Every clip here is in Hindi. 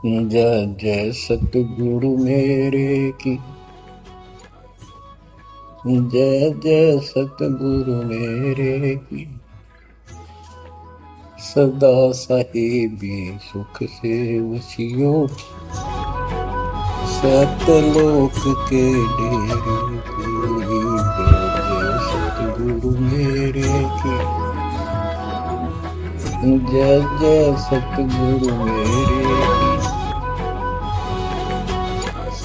जय जय सतगुरु मेरे की, जय जय सतगुरु मेरे की। सदा साहिबी सुख से वसियों, सतलोक के डेरे की। जय जय सतगुरु मेरे की, जय जय सतगुरु मेरे की।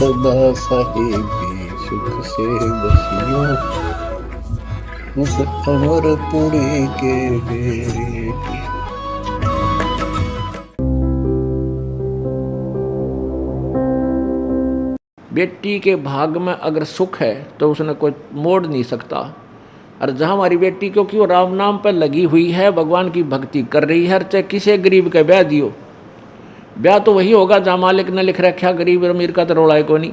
सदा साहिबी सुख से वसियों, उस अमरपुरी के डेरे की। बेटी के भाग में अगर सुख है तो उसने कोई मोड़ नहीं सकता। और जहाँ हमारी बेटी, क्योंकि वो राम नाम पर लगी हुई है, भगवान की भक्ति कर रही है, चाहे किसी गरीब का ब्याह दियो, ब्याह तो वही होगा जहाँ मालिक ने लिख रखा, गरीब और अमीर का तो रौला है को नहीं।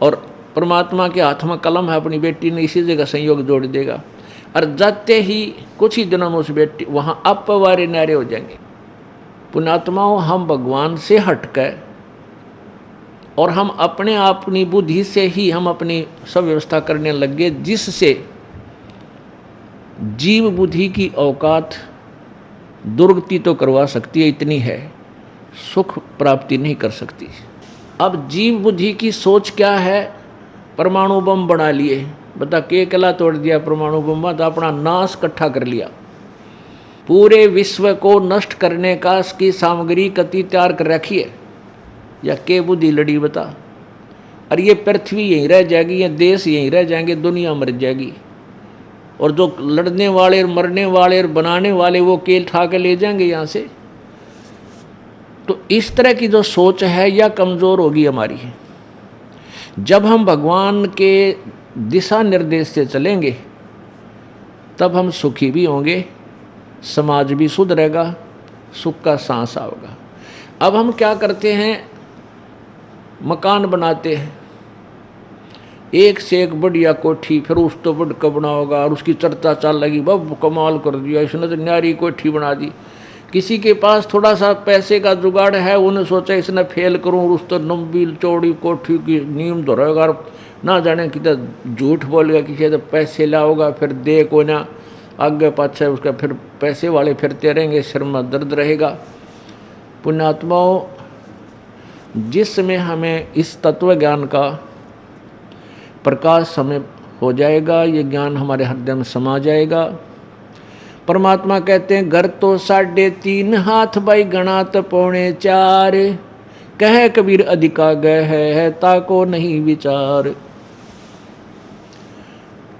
और परमात्मा के हाथ में कलम है, अपनी बेटी ने इसी जगह संयोग जोड़ देगा। और जाते ही कुछ ही दिनों में उस बेटी वहाँ अपवारे नारे हो जाएंगे। पुण्यात्माओं, हम भगवान से हटकर और हम अपने अपनी बुद्धि से ही हम अपनी सब व्यवस्था करने लग गए, जिससे जीव बुद्धि की औकात दुर्गति तो करवा सकती है, इतनी है, सुख प्राप्ति नहीं कर सकती। अब जीव बुद्धि की सोच क्या है? परमाणु बम बना लिए, बता के कला तोड़ दिया परमाणु बम, तो अपना नाश इकट्ठा कर लिया। पूरे विश्व को नष्ट करने का इसकी सामग्री कति तैयार कर रखी है, या के बुद्धि लड़ी बता। और ये पृथ्वी यहीं रह जाएगी, ये देश यहीं रह जाएंगे, दुनिया मर जाएगी। और जो लड़ने वाले, मरने वाले और बनाने वाले, वो केल ठा के ले जाएंगे यहाँ से। तो इस तरह की जो सोच है यह कमज़ोर होगी हमारी। जब हम भगवान के दिशा निर्देश से चलेंगे तब हम सुखी भी होंगे, समाज भी सुधरेगा, सुख का सांस आओगा। अब हम क्या करते हैं? मकान बनाते हैं, एक से एक बढ़िया कोठी, फिर उस तो बढ़ का बना होगा और उसकी चर्चा चल लगी, बब कमाल कर दिया इसने तो, न्यारी कोठी बना दी। किसी के पास थोड़ा सा पैसे का जुगाड़ है, उन्हें सोचा इसने फेल करूँ, उस तो लंबी चौड़ी कोठी की नींव धरेगा, ना जाने कितना झूठ बोलेगा, किसी तो पैसे लाओगा, फिर दे को ना आगे पाछे उसका, फिर पैसे वाले फिरते रहेंगे, सिर में दर्द रहेगा। पुण्यात्माओं, जिसमें हमें इस तत्व ज्ञान का प्रकाश हमें हो जाएगा, ये ज्ञान हमारे हृदय में समा जाएगा। परमात्मा कहते हैं, घर तो 3.5 हाथ भाई गणात 4.25, कह कबीर अधिका गए है ताको नहीं विचार।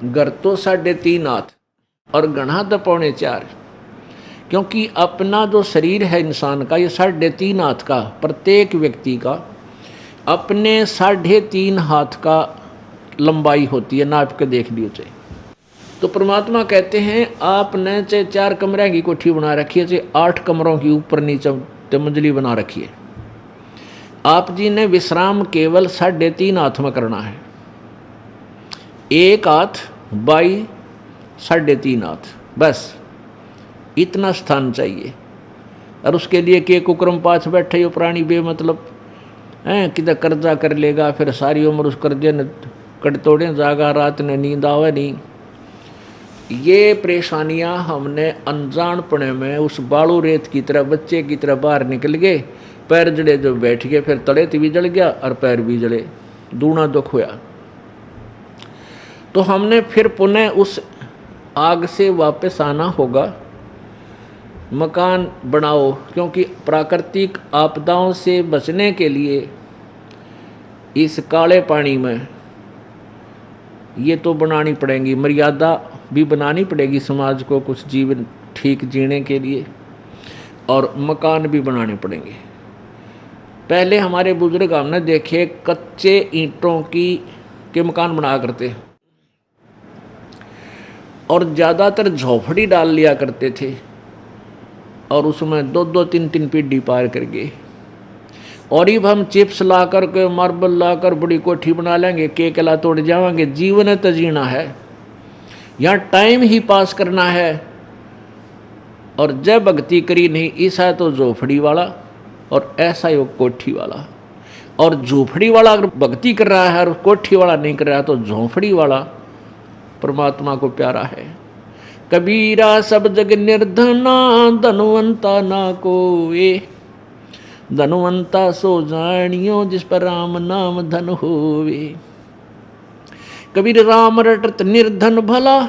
घर तो 3.5 हाथ और गणा तो 4.25, क्योंकि अपना जो शरीर है इंसान का, ये 3.5 हाथ का, प्रत्येक व्यक्ति का अपने 3.5 हाथ का लंबाई होती है, नाप के देख लियो चाहे। तो परमात्मा कहते हैं, आपने चाहे 4 कमरे की कोठी बना रखी है, चाहे 8 कमरों की ऊपर नीचे मंजिली बना रखी है, आप जी ने विश्राम केवल 3.5 हाथ में करना है। 1 हाथ बाई 3.5 हाथ, बस इतना स्थान चाहिए। और उसके लिए के कुक्रम पास बैठे हो प्राणी बेमतलब हैं, किधर कर्जा कर लेगा, फिर सारी उम्र उस कर्जे ने कट तोड़े जागा, रात ने नींद आवे नहीं। ये परेशानियां हमने अनजानपने में उस बालू रेत की तरह, बच्चे की तरह बाहर निकल गए, पैर जड़े जो बैठ गए, फिर तले भी जल गया और पैर भी जले, दूना दुख हुआ। तो हमने फिर पुनः उस आग से वापस आना होगा। मकान बनाओ, क्योंकि प्राकृतिक आपदाओं से बचने के लिए इस काले पानी में ये तो बनानी पड़ेगी, मर्यादा भी बनानी पड़ेगी समाज को कुछ जीवन ठीक जीने के लिए, और मकान भी बनाने पड़ेंगे। पहले हमारे बुजुर्ग हमने देखे कच्चे ईंटों के मकान बना करते और ज़्यादातर झोपड़ी डाल लिया करते थे, और उसमें 2-2, 3-3 पीढ़ी पार कर गए। और अब हम चिप्स ला कर के, मार्बल ला कर बड़ी कोठी बना लेंगे, के कला तोड़ जाएंगे। जीवन तो जीना है, यहाँ टाइम ही पास करना है। और जब भक्ति करी नहीं, ईसा तो झोपड़ी वाला, और ऐसा ही वो कोठी वाला। और झोपड़ी वाला अगर भक्ति कर रहा है और कोठी वाला नहीं कर रहा है तो झोपड़ी वाला परमात्मा को प्यारा है। कबीरा सब जग निर्धना, धनवंता ना कोवे, धनवंता सो जानियो जिस पर राम नाम धन होवे। कबीर राम रटत निर्धन भला,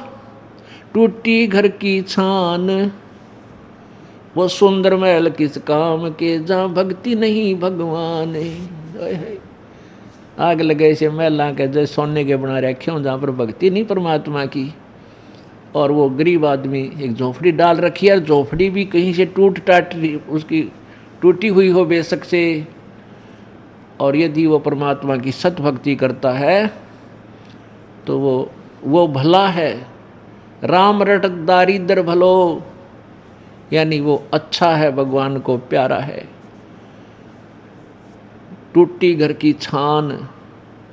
टूटी घर की छान, वो सुंदर महल किस काम के जहाँ भक्ति नहीं भगवान। आग लगे से महला के जैसे सोने के बना रखे हों जहाँ पर भक्ति नहीं परमात्मा की। और वो गरीब आदमी एक झोपड़ी डाल रखी है, झोपड़ी भी कहीं से टूट टाट उसकी टूटी हुई हो बेशक से, और यदि वो परमात्मा की सत भक्ति करता है तो वो भला है। राम रटत दारिद्र भलो, यानी वो अच्छा है, भगवान को प्यारा है। टूटी घर की छान,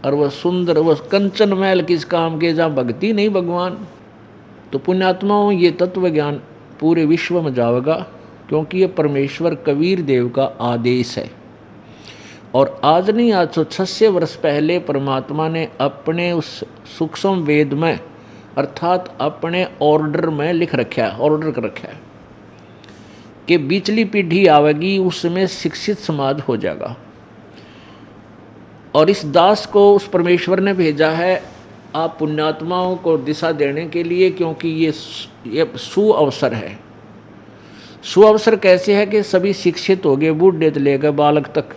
और वह सुंदर वह कंचन महल किस काम के जहाँ भक्ति नहीं भगवान। तो पुण्यात्माओं ये तत्व ज्ञान पूरे विश्व में जाएगा, क्योंकि ये परमेश्वर कबीर देव का आदेश है। और आज नहीं, आज 106 वर्ष पहले परमात्मा ने अपने उस सूक्ष्म वेद में अर्थात अपने ऑर्डर में लिख रखा है, ऑर्डर कर रखा है कि बीचली पीढ़ी आवेगी उसमें शिक्षित समाज हो जाएगा। और इस दास को उस परमेश्वर ने भेजा है आप पुण्यात्माओं को दिशा देने के लिए, क्योंकि ये सुअवसर है। सुअवसर कैसे है कि सभी शिक्षित हो गए, बूढ़े से लेकर बालक तक।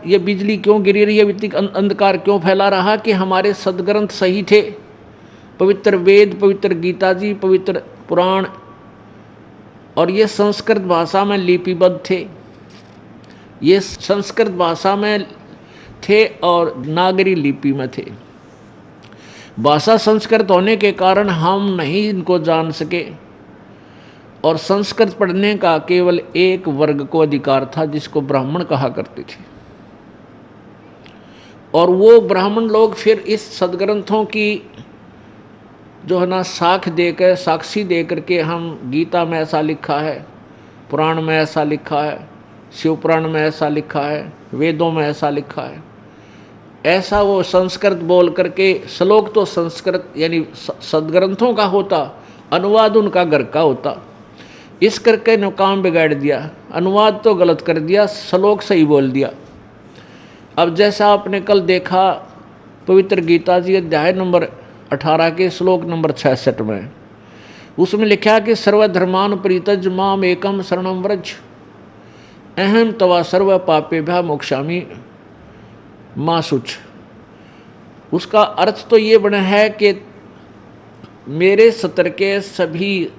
ये बिजली क्यों गिरी रही है, वित्तिक अंधकार क्यों फैला रहा कि हमारे सदग्रंथ सही थे, पवित्र वेद, पवित्र गीता जी, पवित्र पुराण, और ये संस्कृत भाषा में लिपिबद्ध थे, ये संस्कृत भाषा में थे और नागरी लिपि में थे। भाषा संस्कृत होने के कारण हम नहीं इनको जान सके, और संस्कृत पढ़ने का केवल एक वर्ग को अधिकार था जिसको ब्राह्मण कहा करते थे। और वो ब्राह्मण लोग फिर इस सदग्रंथों की जो है ना साख देकर, साक्षी दे करके, हम गीता में ऐसा लिखा है, पुराण में ऐसा लिखा है, शिव पुराण में ऐसा लिखा है, वेदों में ऐसा लिखा है, ऐसा वो संस्कृत बोल करके, श्लोक तो संस्कृत यानी सदग्रंथों का होता, अनुवाद उनका घर का होता। इस करके ने काम बिगाड़ दिया, अनुवाद तो गलत कर दिया, श्लोक सही बोल दिया। अब जैसा आपने कल देखा पवित्र गीता जी अध्याय नंबर 18 के श्लोक नंबर 66 में, उसमें लिखा कि सर्वधर्मान परित्यज माम एकम शरणम व्रज, अहम तवा सर्व पापेभ्यः मोक्षामि मां शुच। उसका अर्थ तो ये बना है कि मेरे सतर के सभी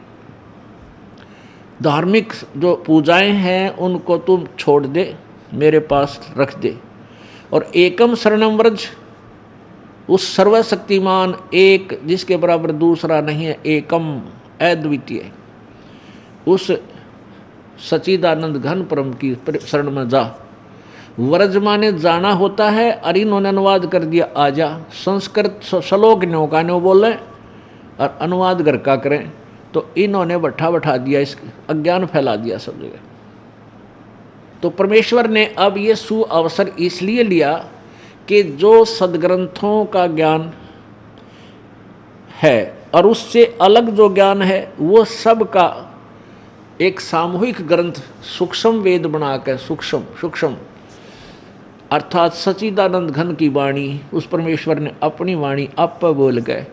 धार्मिक जो पूजाएं हैं उनको तुम छोड़ दे, मेरे पास रख दे। और एकम शरणम व्रज, उस सर्वशक्तिमान एक जिसके बराबर दूसरा नहीं है, एकम अद्वितीय, उस सच्चिदानंद घन परम की शरण में जा। व्रज माने जाना होता है, और इन्होंने अनुवाद कर दिया आजा। संस्कृत श्लोक न्यो का न्यो बोले और अनुवाद घर का करें, तो इन्होंने बैठा दिया, इस अज्ञान फैला दिया सब जगह। तो परमेश्वर ने अब ये सुअवसर इसलिए लिया कि जो सदग्रंथों का ज्ञान है और उससे अलग जो ज्ञान है वो सब का एक सामूहिक ग्रंथ सूक्ष्म वेद बनाकर, सूक्ष्म अर्थात सच्चिदानंद घन की वाणी, उस परमेश्वर ने अपनी वाणी आप बोल गए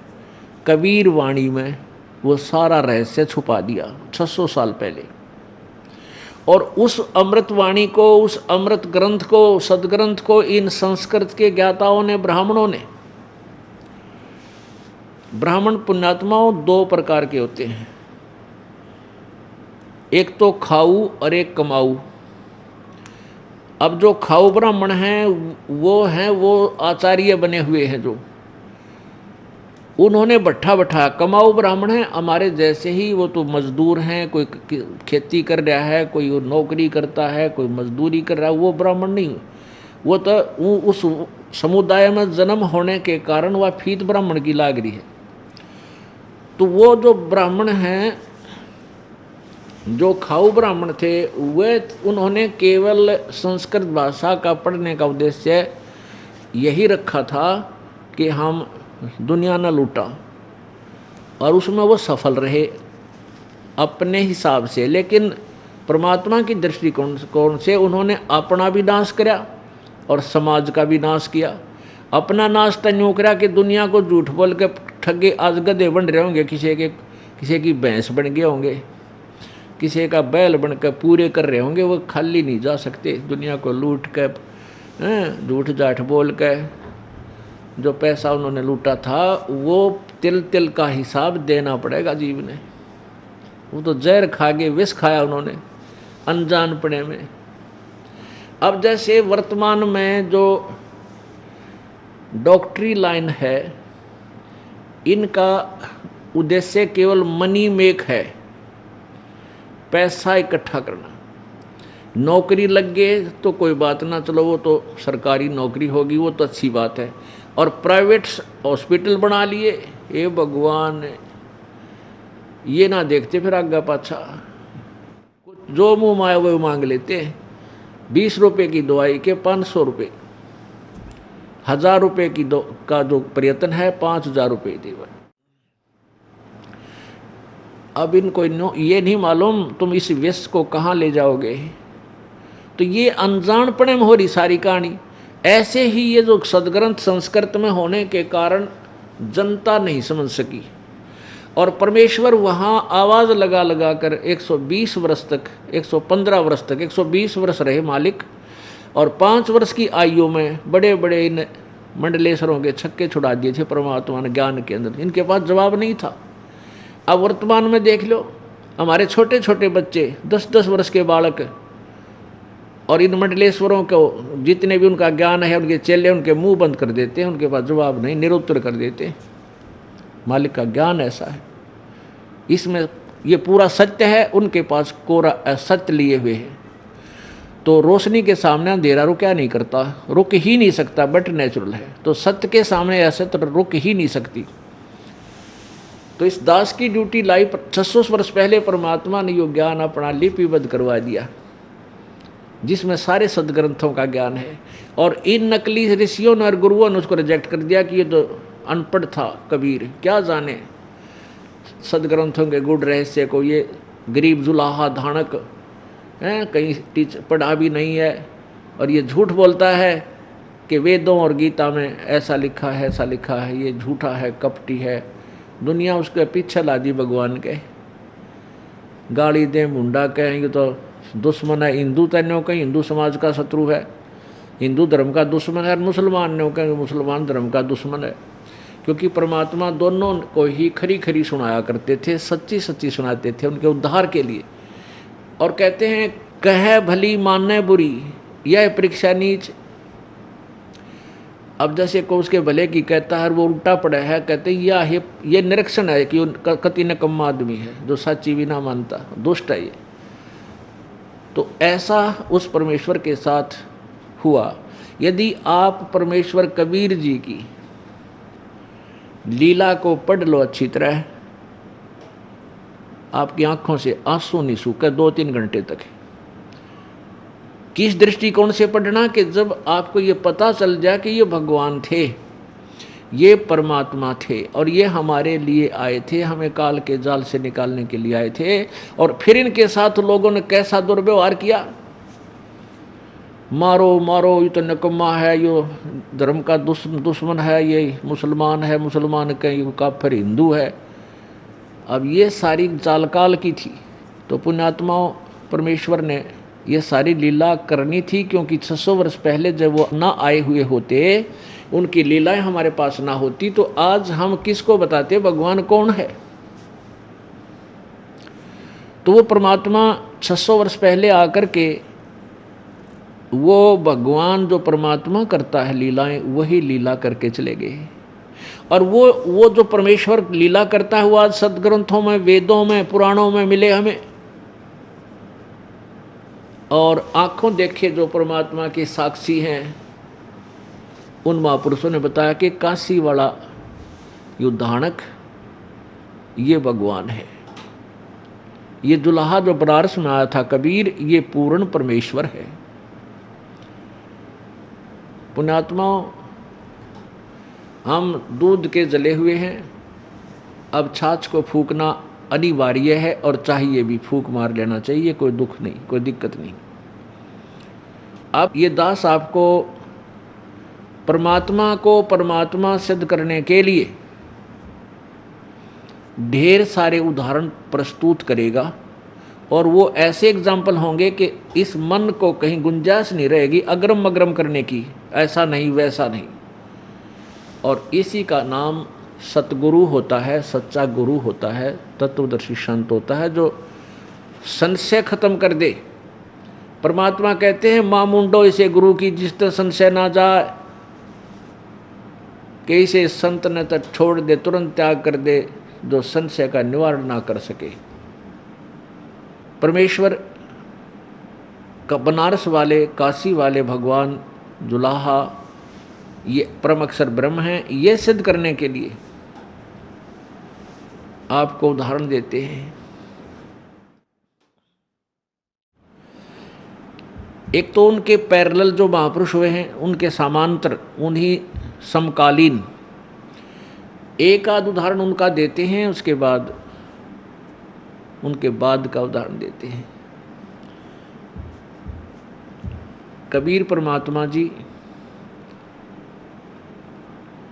कबीर वाणी में वो सारा रहस्य छुपा दिया 600 साल पहले। और उस अमृत वाणी को, उस अमृत ग्रंथ को, सदग्रंथ को इन संस्कृत के ज्ञाताओं ने, ब्राह्मणों ने, ब्राह्मण पुण्यात्माओं दो प्रकार के होते हैं, एक तो खाऊ और एक कमाऊ। अब जो खाऊ ब्राह्मण हैं वो आचार्य बने हुए हैं, जो उन्होंने बैठा कमाऊ ब्राह्मण हैं हमारे जैसे ही, वो तो मजदूर हैं, कोई खेती कर रहा है, कोई नौकरी करता है, कोई मजदूरी कर रहा है, वो ब्राह्मण नहीं। वो तो उस समुदाय में जन्म होने के कारण वह फीत ब्राह्मण की लाग रही है। तो वो जो ब्राह्मण हैं जो खाऊ ब्राह्मण थे वे उन्होंने केवल संस्कृत भाषा का पढ़ने का उद्देश्य यही रखा था कि हम दुनिया न लूटा, और उसमें वो सफल रहे अपने हिसाब से। लेकिन परमात्मा की दृष्टिकोण से उन्होंने अपना भी नाश किया और समाज का भी नाश किया। अपना नाश तो यूँ करा कि दुनिया को झूठ बोल के ठगे आज गधे बन रहे होंगे, किसी की भैंस बन गए होंगे, किसी का बैल बन कर पूरे कर रहे होंगे। वो खाली नहीं जा सकते, दुनिया को लूट कर झूठ जाठ बोल कर जो पैसा उन्होंने लूटा था वो तिल तिल का हिसाब देना पड़ेगा जीव ने। वो तो जहर खा के विष खाया उन्होंने अनजानपने में। अब जैसे वर्तमान में जो डॉक्टरी लाइन है, इनका उद्देश्य केवल मनी मेक है, पैसा इकट्ठा करना। नौकरी लग गए तो कोई बात ना, चलो वो तो सरकारी नौकरी होगी, वो तो अच्छी बात है। और प्राइवेट हॉस्पिटल बना लिए, ये भगवान ये ना देखते फिर आगे पाछा, जो मुँह माया वो मांग लेते हैं। 20 रुपये की दवाई के 500 रुपये, 1000 रुपये की का जो प्रयत्न है 5000 रुपये दी। अब इनको ये नहीं मालूम तुम इस व्यस्त को कहाँ ले जाओगे। तो ये अनजानपने में हो रही सारी कहानी। ऐसे ही ये जो सदग्रंथ संस्कृत में होने के कारण जनता नहीं समझ सकी, और परमेश्वर वहाँ आवाज़ लगा लगा कर 120 वर्ष तक, 115 वर्ष तक, 120 वर्ष रहे मालिक। और 5 वर्ष की आयु में बड़े बड़े इन मंडलेश्वरों के छक्के छुड़ा दिए थे परमात्मा ने ज्ञान के अंदर। इनके पास जवाब नहीं था। अब वर्तमान में देख लो, हमारे छोटे छोटे बच्चे 10-10 वर्ष के बालक, और इन मंडलेश्वरों को जितने भी उनका ज्ञान है उनके चेले उनके मुंह बंद कर देते हैं, उनके पास जवाब नहीं, निरुत्तर कर देते हैं। मालिक का ज्ञान ऐसा है, इसमें ये पूरा सत्य है, उनके पास कोरा असत्य लिए हुए है। तो रोशनी के सामने अंधेरा रुका नहीं करता, रुक ही नहीं सकता, बट नेचुरल है। तो सत्य के सामने असत्य रुक ही नहीं सकती। तो इस दास की ड्यूटी लाई 600 वर्ष पहले परमात्मा ने यो ज्ञान अपना लिपिबद्ध करवा दिया, जिसमें सारे सदग्रंथों का ज्ञान है। और इन नकली ऋषियों ने और गुरुओं ने उसको रिजेक्ट कर दिया कि ये तो अनपढ़ था कबीर, क्या जाने सदग्रंथों के गुड़ रहस्य को। ये गरीब जुलाहा धानक है, कहीं टीचर पढ़ा भी नहीं है, और ये झूठ बोलता है कि वेदों और गीता में ऐसा लिखा है, ऐसा लिखा है। ये झूठा है, कपटी है। दुनिया उसके पीछे ला दी भगवान के, गाली दे मुंडा कहेंगे तो दुश्मन है। हिंदू तन्यों कहीं हिंदू समाज का शत्रु है, हिंदू धर्म का दुश्मन है, और मुसलमान ने कहेंगे मुसलमान धर्म का दुश्मन है। क्योंकि परमात्मा दोनों को ही खरी खरी सुनाया करते थे, सच्ची सच्ची सुनाते थे उनके उद्धार के लिए। और कहते हैं कहे भली माने बुरी, यह परीक्षा नीच। अब जैसे को उसके भले की कहता है वो उल्टा पड़ा है, कहते हैं ये निरीक्षण है कि कति नकम्मा आदमी है जो सच्ची भी ना मानता, दुष्ट है ये। तो ऐसा उस परमेश्वर के साथ हुआ। यदि आप परमेश्वर कबीर जी की लीला को पढ़ लो अच्छी तरह, आपकी आंखों से आंसू नहीं सूखे 2-3 घंटे तक। किस दृष्टिकोण से पढ़ना कि जब आपको ये पता चल जाए कि ये भगवान थे, ये परमात्मा थे, और ये हमारे लिए आए थे, हमें काल के जाल से निकालने के लिए आए थे। और फिर इनके साथ लोगों ने कैसा दुर्व्यवहार किया, मारो मारो, ये तो नकम्मा है, ये धर्म का दुश्मन है, ये मुसलमान है, मुसलमान के ये काफिर हिंदू है। अब ये सारी चालकाल की थी। तो पुण्यात्माओं, परमेश्वर ने ये सारी लीला करनी थी, क्योंकि 600 वर्ष पहले जब वो ना आए हुए होते, उनकी लीलाएं हमारे पास ना होती, तो आज हम किसको बताते भगवान कौन है। तो वो परमात्मा 600 वर्ष पहले आकर के, वो भगवान जो परमात्मा करता है लीलाएं, वही लीला करके चले गए। और वो जो परमेश्वर लीला करता है वो आज सदग्रंथों में, वेदों में, पुराणों में मिले हमें। और आंखों देखे जो परमात्मा के साक्षी हैं, उन महापुरुषों ने बताया कि काशी वाला युद्धानक ये भगवान है। ये दुल्हा जो बनारस में आया था कबीर, ये पूर्ण परमेश्वर है। पुण्यात्माओं, हम दूध के जले हुए हैं, अब छाछ को फूकना अनिवार्य है और चाहिए भी, फूक मार लेना चाहिए, कोई दुख नहीं, कोई दिक्कत नहीं। अब ये दास आपको परमात्मा सिद्ध करने के लिए ढेर सारे उदाहरण प्रस्तुत करेगा, और वो ऐसे एग्जाम्पल होंगे कि इस मन को कहीं गुंजाइश नहीं रहेगी अग्रम अग्रम करने की, ऐसा नहीं वैसा नहीं। और इसी का नाम सतगुरु होता है, सच्चा गुरु होता है, तत्वदर्शी संत होता है, जो संशय खत्म कर दे। परमात्मा कहते हैं मां मुंडो इसे गुरु की जिसते संशय ना जाए, कि इसे संत ने तो छोड़ दे, तुरंत त्याग कर दे, जो संशय का निवारण ना कर सके। परमेश्वर का बनारस वाले, काशी वाले भगवान जुलाहा ये परम अक्षर ब्रह्म हैं, ये सिद्ध करने के लिए आपको उदाहरण देते हैं। एक तो उनके पैरेलल जो महापुरुष हुए हैं, उनके समांतर, उन्हीं समकालीन एक आध उदाहरण उनका देते हैं, उसके बाद उनके बाद का उदाहरण देते हैं। कबीर परमात्मा जी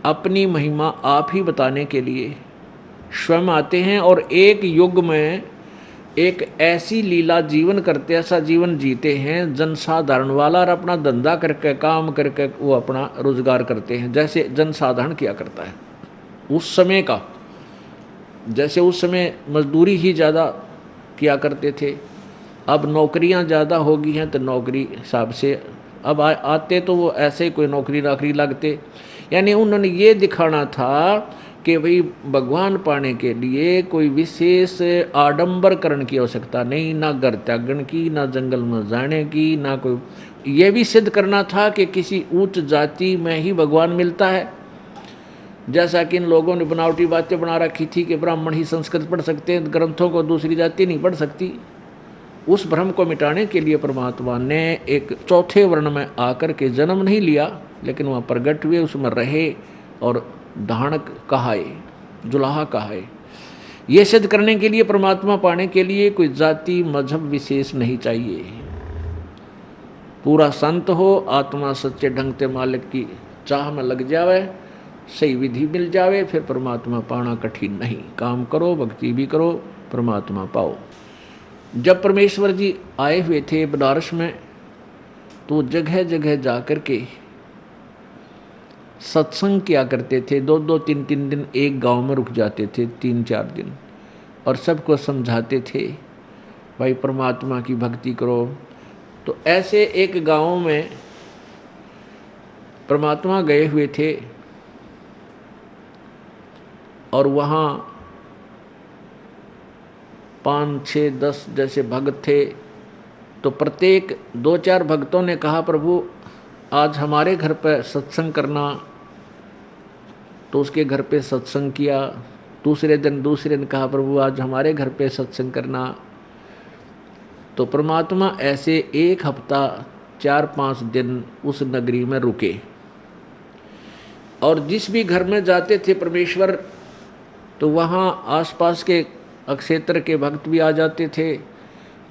अपनी महिमा आप ही बताने के लिए स्वयं आते हैं, और एक युग में एक ऐसी लीला जीवन करते, ऐसा जीवन जीते हैं जनसाधारण वाला, और अपना धंधा करके, काम करके वो अपना रोजगार करते हैं, जैसे जनसाधारण किया करता है उस समय का। जैसे उस समय मजदूरी ही ज़्यादा किया करते थे, अब नौकरियां ज़्यादा हो गई हैं, तो नौकरी हिसाब से अब आते तो वो ऐसे कोई नौकरी नाकरी लगते। यानी उन्होंने ये दिखाना था कि भाई भगवान पाने के लिए कोई विशेष आडंबरकरण की आवश्यकता नहीं, ना घर त्यागन की, ना जंगल में जाने की, ना कोई, ये भी सिद्ध करना था कि किसी उच्च जाति में ही भगवान मिलता है। जैसा कि इन लोगों ने बनावटी बातें बना रखी थी कि ब्राह्मण ही संस्कृत पढ़ सकते हैं, ग्रंथों को दूसरी जाति नहीं पढ़ सकती। उस भ्रम को मिटाने के लिए परमात्मा ने एक चौथे वर्ण में आकर के जन्म नहीं लिया, लेकिन वहाँ प्रगट हुए, उसमें रहे और धाणक कहाए, जुलाहा कहाए। ये सिद्ध करने के लिए, परमात्मा पाने के लिए कोई जाति मजहब विशेष नहीं चाहिए। पूरा संत हो, आत्मा सच्चे ढंग से मालिक की चाह में लग जावे, सही विधि मिल जावे, फिर परमात्मा पाना कठिन नहीं। काम करो, भक्ति भी करो, परमात्मा पाओ। जब परमेश्वर जी आए हुए थे बनारस में, तो जगह जगह जा कर के सत्संग किया करते थे। 2-2, 3-3 दिन एक गांव में रुक जाते थे, 3-4 दिन, और सबको समझाते थे भाई परमात्मा की भक्ति करो। तो ऐसे एक गांव में परमात्मा गए हुए थे, और वहाँ 5, 6, 10 जैसे भक्त थे। तो प्रत्येक 2-4 भक्तों ने कहा प्रभु आज हमारे घर पर सत्संग करना, तो उसके घर पे सत्संग किया। दूसरे ने कहा प्रभु आज हमारे घर पे सत्संग करना। तो परमात्मा ऐसे 1 हफ्ता 4-5 दिन उस नगरी में रुके, और जिस भी घर में जाते थे परमेश्वर, तो वहाँ आसपास के क्षेत्र के भक्त भी आ जाते थे,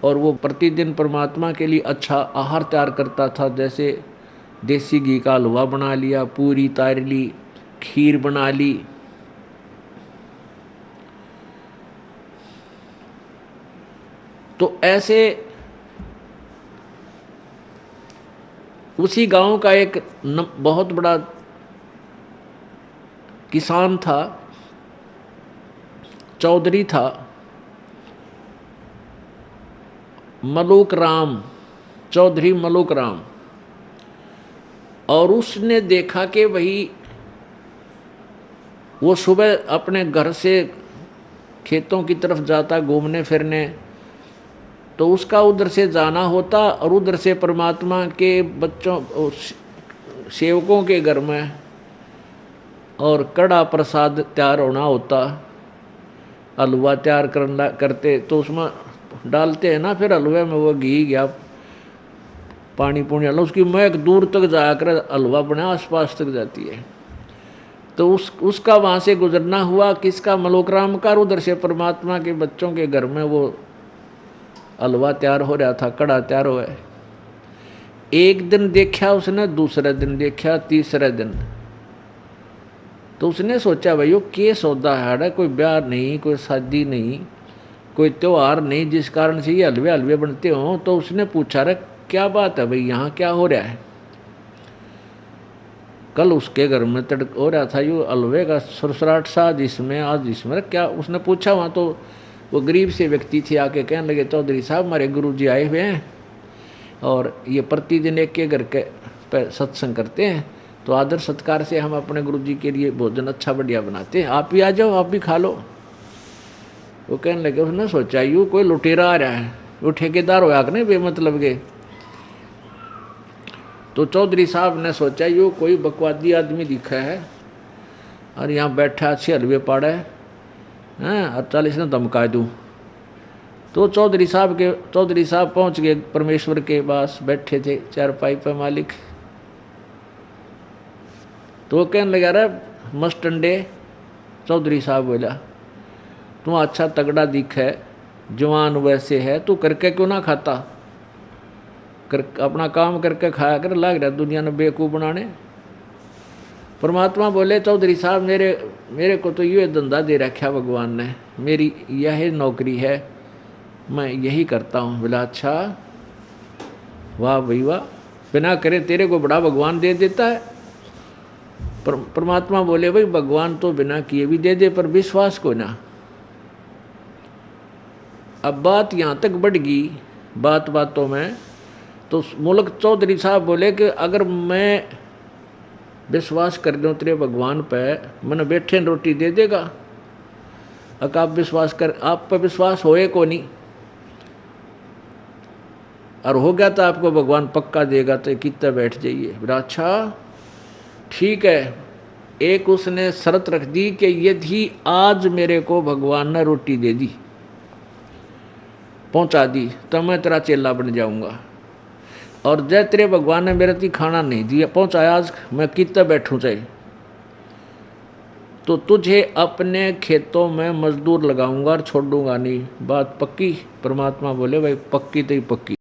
और वो प्रतिदिन परमात्मा के लिए अच्छा आहार तैयार करता था। जैसे देसी घी का हलवा बना लिया, पूरी तार ली, खीर बना ली। तो ऐसे उसी गांव का एक बहुत बड़ा किसान था, चौधरी था, मलूक राम, चौधरी मलूक राम। और उसने देखा कि वही वो सुबह अपने घर से खेतों की तरफ जाता घूमने फिरने, तो उसका उधर से जाना होता, और उधर से परमात्मा के बच्चों सेवकों के घर में और कड़ा प्रसाद तैयार होना होता, हलवा तैयार करते। तो उसमें डालते हैं ना फिर हलवे में, वो घी गया पानी पुणी डालो, उसकी महक दूर तक जाकर हलवा बने आसपास तक जाती है। तो उसका वहाँ से गुजरना हुआ किसका, मलोकराम का। उधर से परमात्मा के बच्चों के घर में वो हलवा तैयार हो रहा था, कड़ा तैयार हुआ है। एक दिन देखा उसने, दूसरे दिन देखा, तीसरे दिन तो उसने सोचा भाई वो के सौदा है, कोई ब्याह नहीं, कोई शादी नहीं, कोई त्योहार नहीं जिस कारण से ये हलवे हलवे बनते हों। तो उसने पूछा रे क्या बात है भाई, यहाँ क्या हो रहा है। कल उसके घर में तड़क हो रहा था यो हलवे का सुरसराट सा, जिसमें आज इसमें क्या, उसने पूछा वहाँ। तो वो गरीब से व्यक्ति थे, आके कहने लगे चौधरी साहब हमारे गुरुजी आए हुए हैं और ये प्रतिदिन एक के घर के सत्संग करते हैं, तो आदर सत्कार से हम अपने गुरुजी के लिए भोजन अच्छा बढ़िया बनाते हैं, आप भी आ जाओ, आप भी खा लो। वो कहने लगे, उसने सोचा यूँ कोई लुटेरा आ रहा है, वो ठेकेदार होया कि नहीं बेमतलब के। तो चौधरी साहब ने सोचा यूँ कोई बकवादी आदमी दिखा है और यहाँ बैठा अच्छे हलवे पाड़ा है और 40 ने धमका दूँ। तो चौधरी साहब पहुँच गए परमेश्वर के पास, बैठे थे चारपाई पे मालिक। तो वो कहने लगा रहा मस्त अंडे। चौधरी साहब बोला तू अच्छा तगड़ा दिख है, जवान वैसे है, तू करके क्यों ना खाता, अपना काम करके खाया कर, लग रहा दुनिया ने बेवकूफ़ बनाने। परमात्मा बोले चौधरी साहब मेरे को तो ये धंधा दे रखा भगवान ने, मेरी यह नौकरी है, मैं यही करता हूँ। बोला अच्छा वाह भाई वाह, बिना करे तेरे को बड़ा भगवान दे देता है। परमात्मा बोले भाई भगवान तो बिना किए भी दे दे, पर विश्वास को ना। अब बात यहाँ तक बढ़ गई बातों में। तो मुल्क चौधरी साहब बोले कि अगर मैं विश्वास कर लूँ तेरे भगवान पे, मैंने बैठे रोटी दे देगा। अगर आप विश्वास कर, आप पे विश्वास होए को नहीं, और हो गया तो आपको भगवान पक्का देगा, तो कितना बैठ जाइए। बोला अच्छा ठीक है। एक उसने शर्त रख दी कि यदि आज मेरे को भगवान ने रोटी दे दी, पहुंचा दी, तो मैं तेरा चेला बन जाऊंगा। और जय तेरे भगवान ने मेरे ती खाना नहीं दिया, पहुंचाया आज, मैं कितना बैठूं चाहे, तो तुझे अपने खेतों में मजदूर लगाऊंगा और छोड़ूंगा नहीं। बात पक्की? परमात्मा बोले भाई पक्की तो ही पक्की।